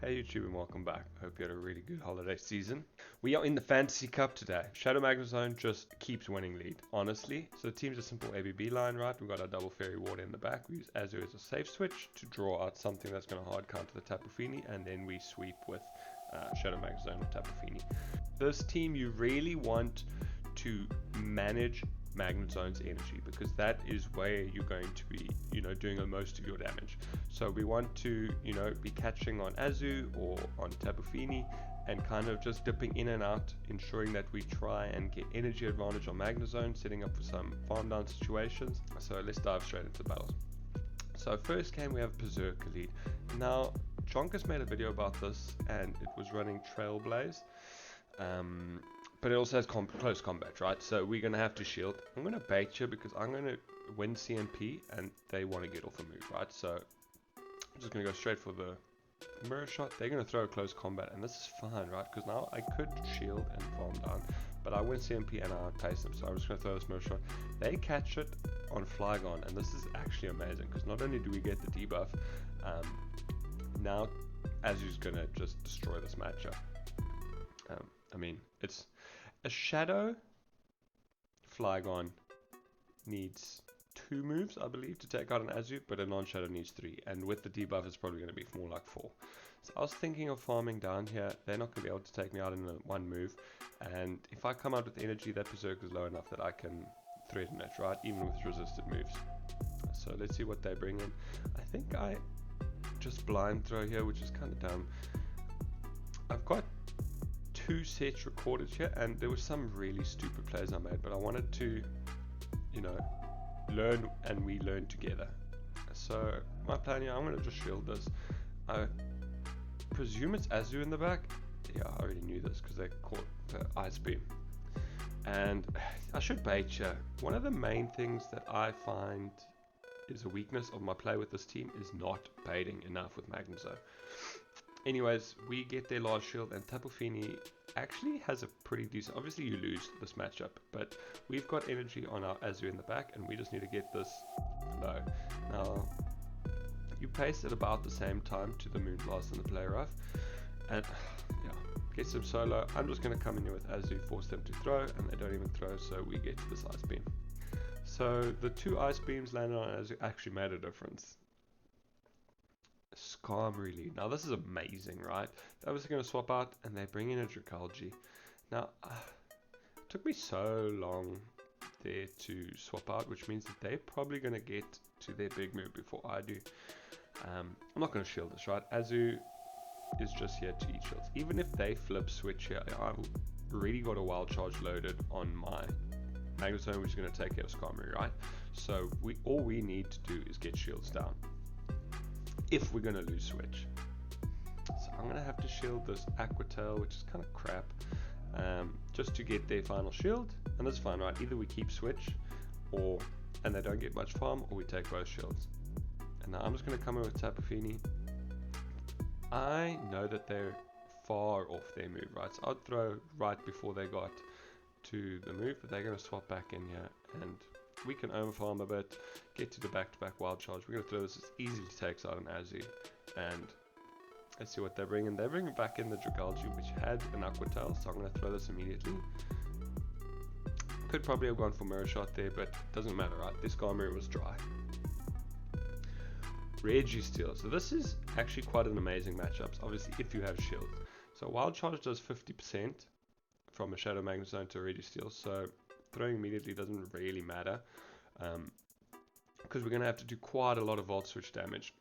Hey YouTube and welcome back. I hope you had a really good holiday season. We are in the Fantasy Cup today. Shadow Magnezone just keeps winning lead, honestly. So the team's a simple ABB line, right? We've got our double fairy water in the back. We use Azu as a safe switch to draw out something that's going to hard counter the Tapu Fini, and then we sweep with Shadow Magnezone with Tapu Fini. This team, you really want to manage Magnezone's energy, because that is where you're going to be, doing most of your damage. So we want to, be catching on Azu or on Tapu Fini and kind of just dipping in and out, ensuring that we try and get energy advantage on Magnezone, setting up for some farm down situations. So let's dive straight into battles. So first game we have Berserker lead. Now Jonkus made a video about this and it was running Trailblaze. But it also has close combat, right? So we're going to have to shield. I'm going to bait you because I'm going to win CMP and they want to get off a move, right? So I'm just going to go straight for the mirror shot. They're going to throw a close combat and this is fine, right? Because now I could shield and farm down, but I win CMP and I outpace them. So I'm just going to throw this mirror shot. They catch it on Flygon and this is actually amazing because not only do we get the debuff, now Azu's going to just destroy this matchup. It's a Shadow Flygon needs 2 moves, I believe, to take out an Azu, but a non-Shadow needs 3, and with the debuff it's probably going to be more like 4. So I was thinking of farming down here. They're not going to be able to take me out in one move, and if I come out with energy, that Berserker is low enough that I can threaten it, right, even with resisted moves. So let's see what they bring in. I think I just blind throw here, which is kind of dumb. I've got 2 sets recorded here and there were some really stupid plays I made, but I wanted to learn and we learn together. So my plan here, I'm going to just shield this. I presume it's Azu in the back. Yeah, I already knew this because they caught the ice beam, and I should bait you. One of the main things that I find is a weakness of my play with this team is not baiting enough with Magnezone. Anyways, we get their large shield and Tapu Fini actually has a pretty decent, obviously you lose this matchup, but we've got energy on our Azu in the back and we just need to get this low. Now, you pace at about the same time to the Moonblast and the Play Rough, and yeah, get some solo. I'm just going to come in here with Azu, force them to throw, and they don't even throw, so we get to this ice beam. So the 2 ice beams landed on Azu actually made a difference. Skarmory lead. Now this is amazing, right? That was going to swap out and they bring in a Dragalge. Now it took me so long there to swap out, which means that they're probably going to get to their big move before I do. I'm not going to shield this, right? Azu is just here to eat shields. Even if they flip switch here, I've already got a wild charge loaded on my Magnezone, which is going to take care of Skarmory, right? So all we need to do is get shields down if we're going to lose switch. So I'm going to have to shield this Aquatail, which is kind of crap, just to get their final shield, and that's fine, right? Either we keep switch and they don't get much farm, or we take both shields. And now I'm just going to come in with Tapu Fini. I know that they're far off their move, right? So I'd throw right before they got to the move, but they're going to swap back in here and we can overfarm a bit, get to the back-to-back wild charge. We're going to throw this as easy to take out an Azu, and let's see what they bring in. They bring back in the Dragalge, which had an Aquatail, so I'm going to throw this immediately. Could probably have gone for Mirror Shot there, but it doesn't matter, right? This Skarmory was dry. Registeel. So this is actually quite an amazing matchup, obviously, if you have shield. So Wild Charge does 50% from a Shadow Magnezone to a Registeel, so throwing immediately doesn't really matter, because we're going to have to do quite a lot of Volt Switch damage.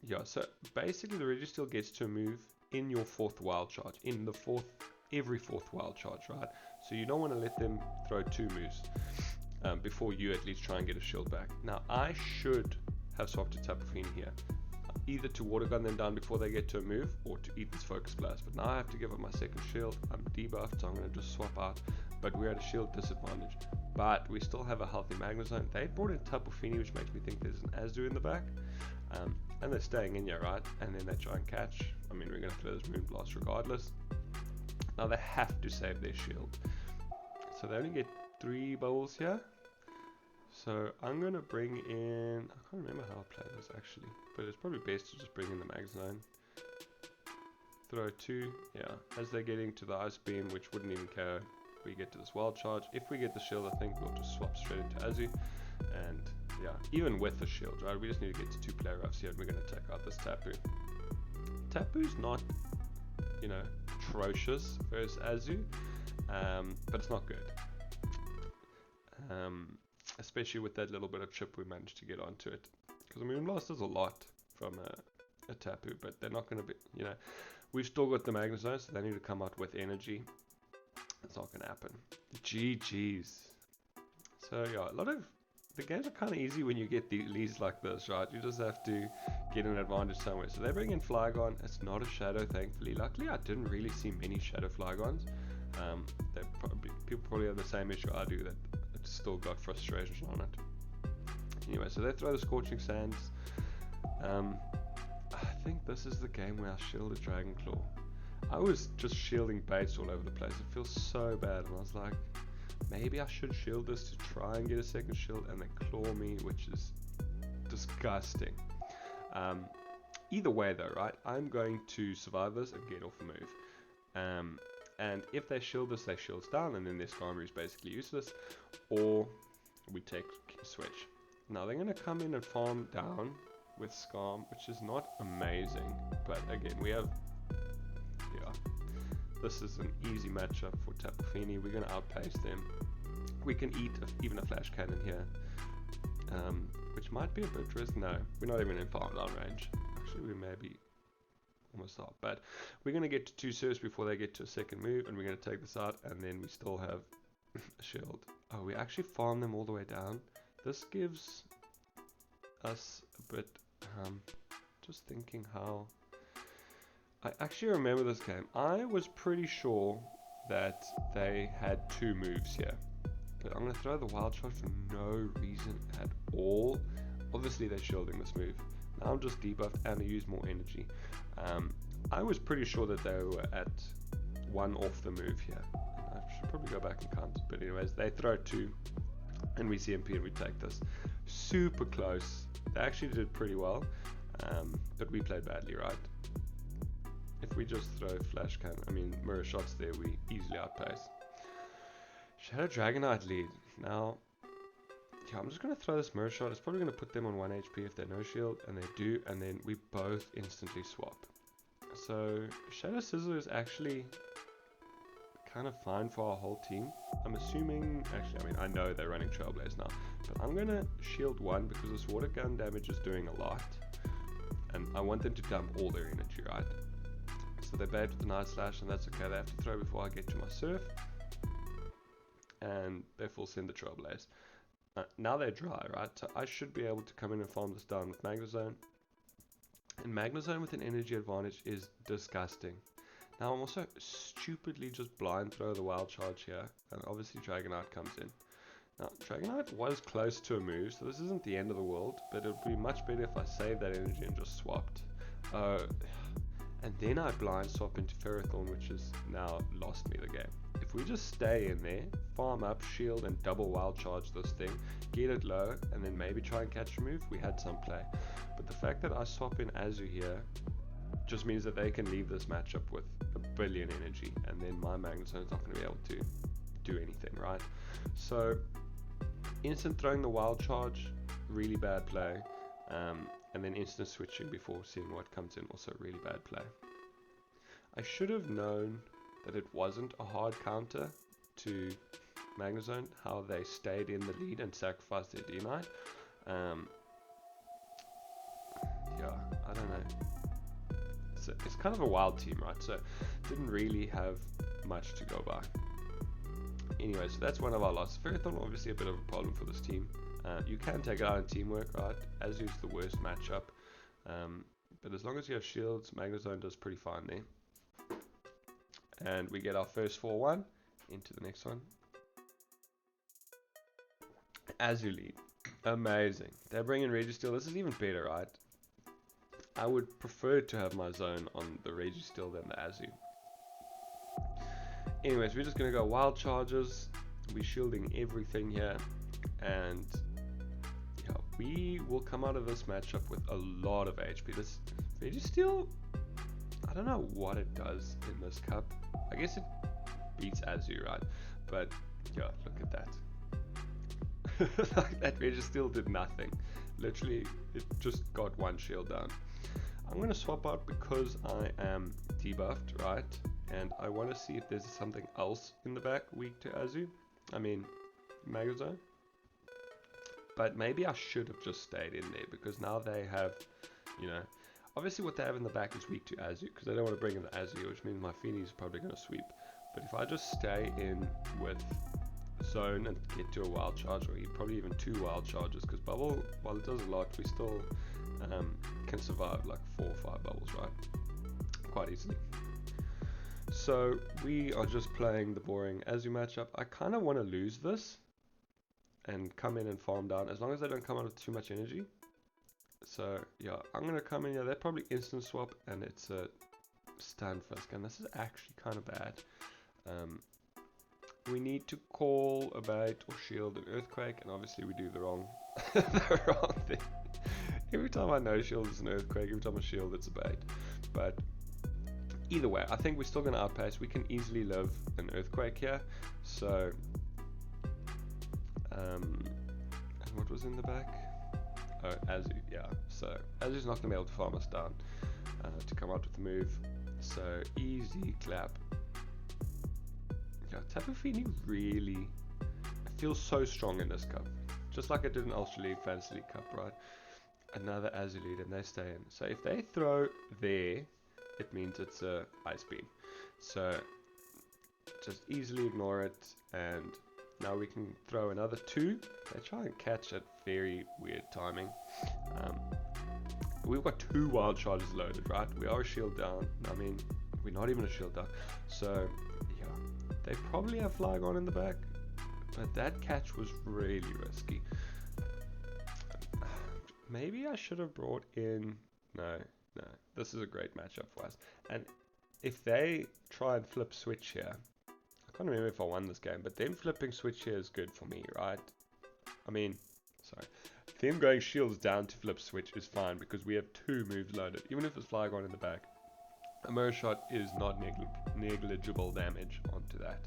Yeah, so basically the Registeel gets to move in your 4th Wild Charge, every 4th Wild Charge, right? So you don't want to let them throw 2 moves before you at least try and get a shield back. Now I should have swapped to Tapu Fini here, either to water gun them down before they get to a move or to eat this focus blast, but now I have to give up my second shield. I'm debuffed, so I'm going to just swap out, but we're at a shield disadvantage, but we still have a healthy Magnezone. They brought in Tapu Fini, which makes me think there's an Azu in the back, and they're staying in here, right? And then they try and catch. We're going to throw this Moonblast regardless. Now they have to save their shield, so they only get 3 bubbles here, So I'm going to bring in, I can't remember how I play this actually, but it's probably best to just bring in the Magnezone. Throw 2, yeah, as they're getting to the Ice Beam, which wouldn't even care. We get to this Wild Charge. If we get the shield, I think we'll just swap straight into Azu. And yeah, even with the shield, right, we just need to get to 2 player roughs here, and we're going to take out this Tapu. Tapu's not, you know, atrocious versus Azu, but it's not good. Especially with that little bit of chip we managed to get onto it. Because I mean, Moonblast does a lot from a Tapu, but they're not going to be, you know, we've still got the Magnezone, so they need to come out with energy. It's not going to happen. GG's. So yeah, a lot of the games are kind of easy when you get the leads like this, right? You just have to get an advantage somewhere. So they bring in Flygon. It's not a shadow, thankfully. Luckily, I didn't really see many shadow Flygons. People probably have the same issue I do, that it's still got frustrations on it. Anyway, so they throw the Scorching Sands. I think this is the game where I shielded Dragon Claw. I was just shielding baits all over the place. It feels so bad, and I was like, maybe I should shield this to try and get a second shield, and they claw me, which is disgusting. Either way though, right, I'm going to survive this and get off the move. And if they shield this, they shields down, and then their Skarmory is basically useless, or we take switch. Now they're going to come in and farm down with Skarm, which is not amazing, but again, we have, yeah, this is an easy matchup for Tapu Fini. We're going to outpace them. We can eat even a Flash Cannon here, which might be a bit risk. No, we're not even in farm down range. Actually, we may be almost out, but we're going to get to 2 serves before they get to a second move, and we're going to take this out, and then we still have a shield. Oh, we actually farm them all the way down. This gives us a bit, just thinking how, I actually remember this game. I was pretty sure that they had 2 moves here, but I'm going to throw the Wild Charge for no reason at all. Obviously they're shielding this move. Now I'm just debuffed and I use more energy. I was pretty sure that they were at 1 off the move here. I should probably go back and count, but anyways, they throw 2 and we CMP and we take this. Super close. They actually did pretty well, but we played badly, right? If we just throw Flash Cannon, I mean mirror shots there, we easily outpace. Shadow Dragonite lead. Now, yeah, I'm just going to throw this mirror shot. It's probably going to put them on 1 HP if they no shield, and they do, and then we both instantly swap. So Shadow Scissor is actually kind of fine for our whole team. I'm assuming, actually, I mean, I know they're running Trailblaze now, but I'm going to shield 1 because this water gun damage is doing a lot, and I want them to dump all their energy, right? So they bait with the Night Slash, and that's okay. They have to throw before I get to my Surf, and they full send the Trailblaze. Now they're dry, right? So I should be able to come in and farm this down with Magnezone. And Magnezone with an energy advantage is disgusting. Now I'm also stupidly just blind throw the Wild Charge here, and obviously Dragonite comes in. Now Dragonite was close to a move, so this isn't the end of the world, but it would be much better if I saved that energy and just swapped. And then I blind swap into Ferrothorn, which has now lost me the game. If we just stay in there, farm up, shield, and double Wild Charge this thing, get it low, and then maybe try and catch a move, we had some play. But the fact that I swap in Azu here just means that they can leave this matchup with a billion energy, and then my Magnezone's not going to be able to do anything, right? So, instant throwing the Wild Charge, really bad play. And then instant switching before seeing what comes in, also really bad play. I should have known that it wasn't a hard counter to Magnezone, how they stayed in the lead and sacrificed their D9. Yeah, I don't know. It's kind of a wild team, right? So didn't really have much to go by. Anyway, so that's one of our losses. Ferrothorn obviously a bit of a problem for this team. You can take it out in teamwork, right? Azu's the worst matchup. But as long as you have shields, Magnezone does pretty fine there. And we get our first 4-1 into the next one. Azu lead. Amazing. They're bringing Registeel. This is even better, right? I would prefer to have my zone on the Registeel than the Azu. Anyways, we're just going to go Wild Charges. We're shielding everything here. And we will come out of this matchup with a lot of HP. This Registeel, I don't know what it does in this cup. I guess it beats Azu, right? But yeah, look at that. Like, that Registeel did nothing. Literally, it just got one shield down. I'm going to swap out because I am debuffed, right? And I want to see if there's something else in the back weak to Azu. I mean, Magnezone. But maybe I should have just stayed in there, because now they have, you know, obviously what they have in the back is weak to Azu, because they don't want to bring in the Azu, which means my Fini is probably going to sweep. But if I just stay in with Zone and get to a wild charge, or probably even 2 wild charges, because Bubble, while it does a lot, we still can survive like 4 or 5 bubbles, right? Quite easily. So we are just playing the boring Azu matchup. I kind of want to lose this and come in and farm down, as long as they don't come out with too much energy. So yeah, I'm going to come in here. They probably instant swap, and it's a Stunfisk, and this is actually kind of bad. We need to call a bait or shield an Earthquake, and obviously we do the wrong thing. Every time I no shield it's an Earthquake, every time I shield it's a bait. But either way, I think we're still going to outpace. We can easily live an Earthquake here. So and what was in the back? Oh, Azu, yeah. So Azu's not going to be able to farm us down to come out with the move. So easy clap. Yeah, Tapu Fini really feels so strong in this cup. Just like I did in Ultra League, Fantasy League Cup, right? Another Azu lead, and they stay in. So if they throw there, it means it's a Ice Beam. So just easily ignore it, and now we can throw another 2. They try and catch at very weird timing. We've got 2 wild charges loaded, right? We are a shield down. I mean, we're not even a shield down. So yeah, they probably have Flygon in the back, but that catch was really risky. Maybe I should have brought in... No. This is a great matchup for us. And if they try and flip switch here... I can't remember if I won this game, but them flipping switch here is good for me, right? I mean, sorry. Them going shields down to flip switch is fine, because we have 2 moves loaded. Even if it's Flygon in the back, a mirror shot is not negligible damage onto that.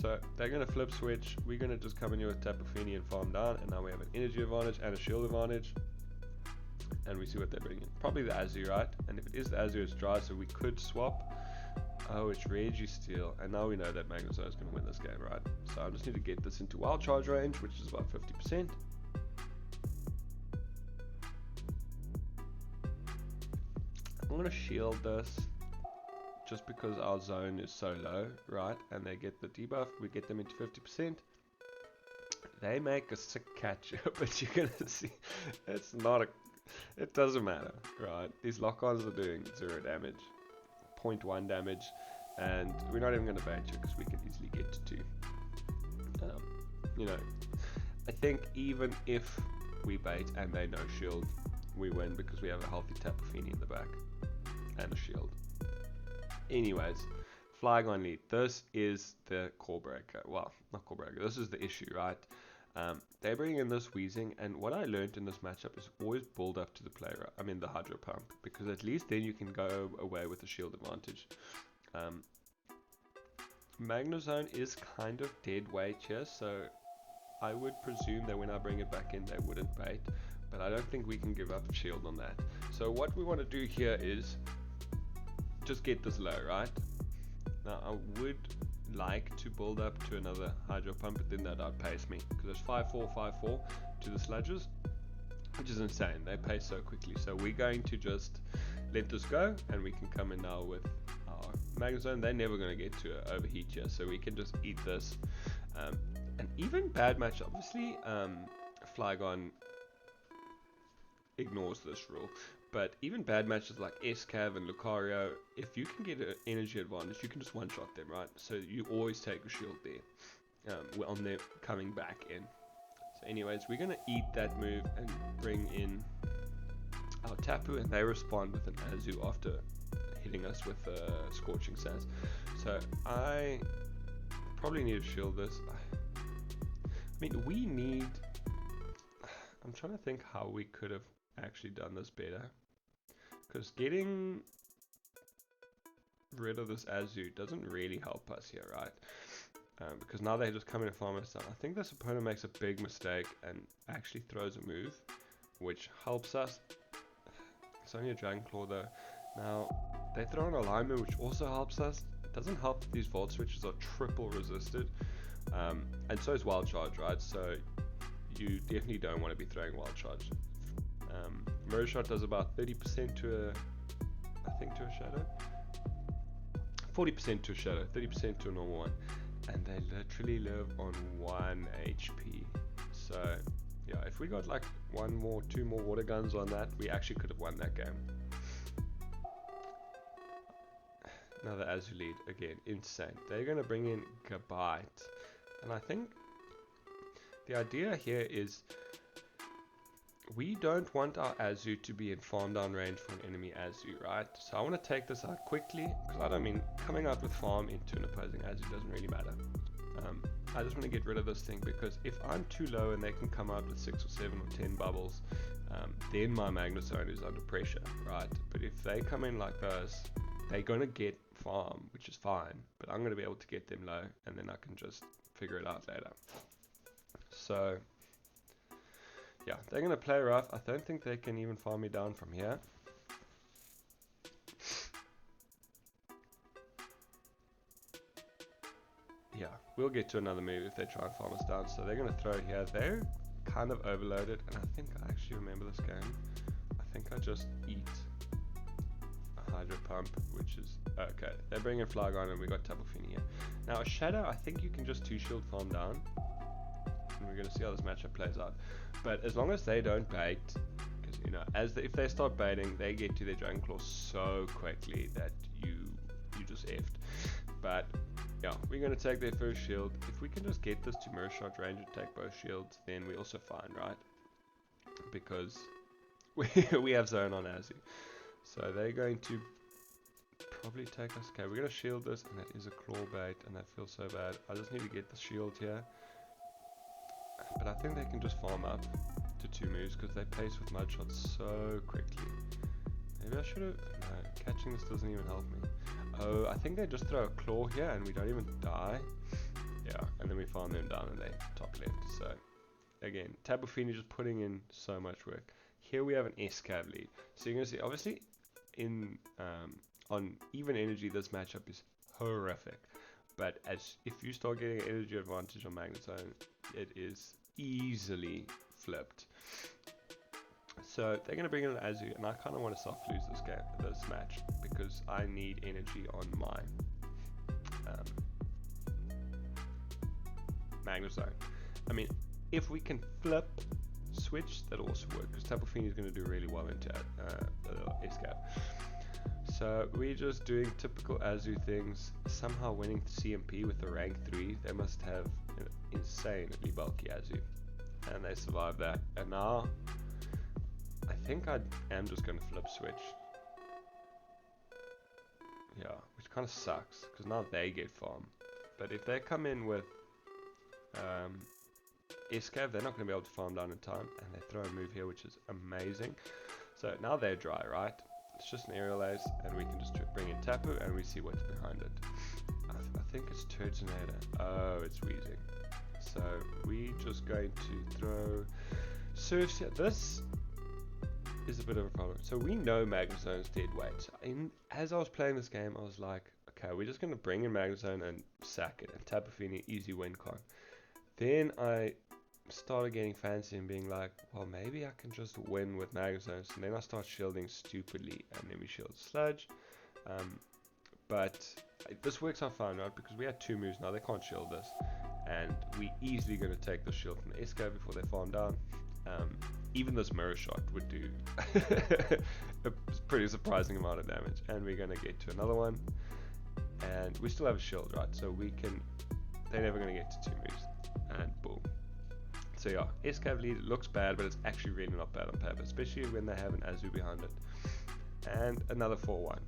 So they're going to flip switch. We're going to just come in here with Tapu Fini and farm down, and now we have an energy advantage and a shield advantage. And we see what they're bringing. Probably the Azu, right? And if it is the Azu, it's dry, so we could swap. Oh, it's Registeel, and now we know that Magnezone is going to win this game, right? So I just need to get this into wild charge range, which is about 50%. I'm going to shield this, just because our zone is so low, right? And they get the debuff, we get them into 50%. They make a sick catch, but you're going to see, it's not a, it doesn't matter, right? These lock-ons are doing 0 damage, 0.1 damage, and we're not even going to bait you, because we can easily get to 2. You know, I think even if we bait and they no shield, we win, because we have a healthy Tapu Fini in the back and a shield. Anyways, Flygon lead. This is the core breaker. Well, not core breaker. This is the issue, right? They bring in this Wheezing, and what I learned in this matchup is always build up to the player. I mean the Hydro Pump, because at least then you can go away with the shield advantage. Magnezone is kind of dead weight here, so I would presume that when I bring it back in, they wouldn't bait. But I don't think we can give up a shield on that. So what we want to do here is just get this low, right? Now I would like to build up to another Hydro Pump, but then that outpace me, because it's 5-4, 5-4 to the Sludges, which is insane. They pace so quickly. So we're going to just let this go, and we can come in now with our Magnezone. They're never going to get to overheat here, so we can just eat this. And even bad match, obviously, Flygon ignores this rule. But even bad matches like Escav and Lucario, if you can get an energy advantage, you can just one-shot them, right? So you always take a shield there on them coming back in. So anyways, we're going to eat that move and bring in our Tapu, and they respond with an Azu after hitting us with a Scorching Sass. So I probably need to shield this. I mean, we need... I'm trying to think how we could have actually done this better. Because getting rid of this Azu doesn't really help us here, right? Because now they just come in and farm us down. I think this opponent makes a big mistake and actually throws a move, which helps us. It's only a Dragon Claw though. Now, they throw an alignment, which also helps us. It doesn't help that these Volt Switches are triple resisted. And so is Wild Charge, right? So you definitely don't want to be throwing Wild Charge. Mirror Shot does about 30% to a Shadow. 40% to a Shadow, 30% to a normal one. And they literally live on 1 HP. So yeah, if we got like 2 more water guns on that, we actually could have won that game. Another Azu lead, again, insane. They're going to bring in Gabite. And I think the idea here is we don't want our Azu to be in farm down range for an enemy Azu, right? So I want to take this out quickly, because I don't mean coming out with farm into an opposing Azu doesn't really matter. I just want to get rid of this thing, because if I'm too low and they can come out with 6 or 7 or 10 bubbles, then my Magnezone is under pressure, right? But if they come in like this, they're going to get farm, which is fine, but I'm going to be able to get them low, and then I can just figure it out later. So yeah, they're going to play rough. I don't think they can even farm me down from here. Yeah, we'll get to another move if they try and farm us down. So they're going to throw it here. They're kind of overloaded, and I think I actually remember this game. I think I just eat a Hydro Pump, which is okay. They're bringing Flygon, and we got Tapu Fini here. Now a Shadow, I think you can just 2-shield farm down, and we're going to see how this matchup plays out. But as long as they don't bait, because you know, if they start baiting, they get to their Dragon Claw so quickly that you just effed. But yeah, we're going to take their first shield. If we can just get this to Mirror Shot range and take both shields, then we're also fine, right? Because we have Zone on Azu. So they're going to probably take us. Okay, we're going to shield this, and that is a claw bait, and that feels so bad. I just need to get the shield here. But I think they can just farm up to 2 moves, because they pace with Mud Shots so quickly. Maybe I should have... No, catching this doesn't even help me. Oh, I think they just throw a claw here and we don't even die. Yeah, and then we farm them down and they top left. So, again, Tapu Fini just putting in so much work. Here we have an S-Cav lead. So you're going to see, obviously, on even energy, this matchup is horrific. But if you start getting an energy advantage on Magnezone, it is easily flipped. So they're going to bring in an Azu, and I kind of want to soft lose this match, because I need energy on my Magnezone. I mean, if we can flip switch, that'll also work, because Tapu Fini is going to do really well into S-Cap. So we're just doing typical Azu things, somehow winning CMP with the rank 3. They must have an insanely bulky Azu, and they survived that. And now I think I am just going to flip switch. Yeah, which kind of sucks, because now they get farm. But if they come in with S-Cav, they're not going to be able to farm down in time, and they throw a move here, which is amazing. So now they're dry, right? It's just an aerial ace, and we can just bring in Tapu, and we see what's behind it. I think it's Turtonator. Oh, it's Wheezing. So we just going to throw Surfs here. This is a bit of a problem. So we know Magnezone's dead weight. So as I was playing this game, I was like, okay, we're just going to bring in Magnezone and sack it, and Tapu Fini, easy win con. Then I started getting fancy and being like, well, maybe I can just win with Magnezone. So then I start shielding stupidly, and then we shield Sludge. But this works out fine, right? Because we had 2 moves now, they can't shield this, and we easily going to take the shield from the S-Cav before they farm down. Even this Mirror Shot would do a pretty surprising amount of damage, and we're going to get to another one, and we still have a shield, right? So we can, they're never going to get to 2 moves, and boom. So yeah, S-Cav lead looks bad, but it's actually really not bad on paper, especially when they have an Azu behind it. And another 4-1.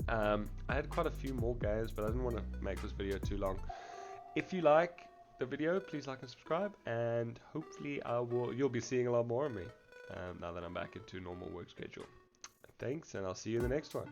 I had quite a few more games, but I didn't want to make this video too long. If you like the video, please like and subscribe, and hopefully you'll be seeing a lot more of me now that I'm back into normal work schedule. Thanks, and I'll see you in the next one.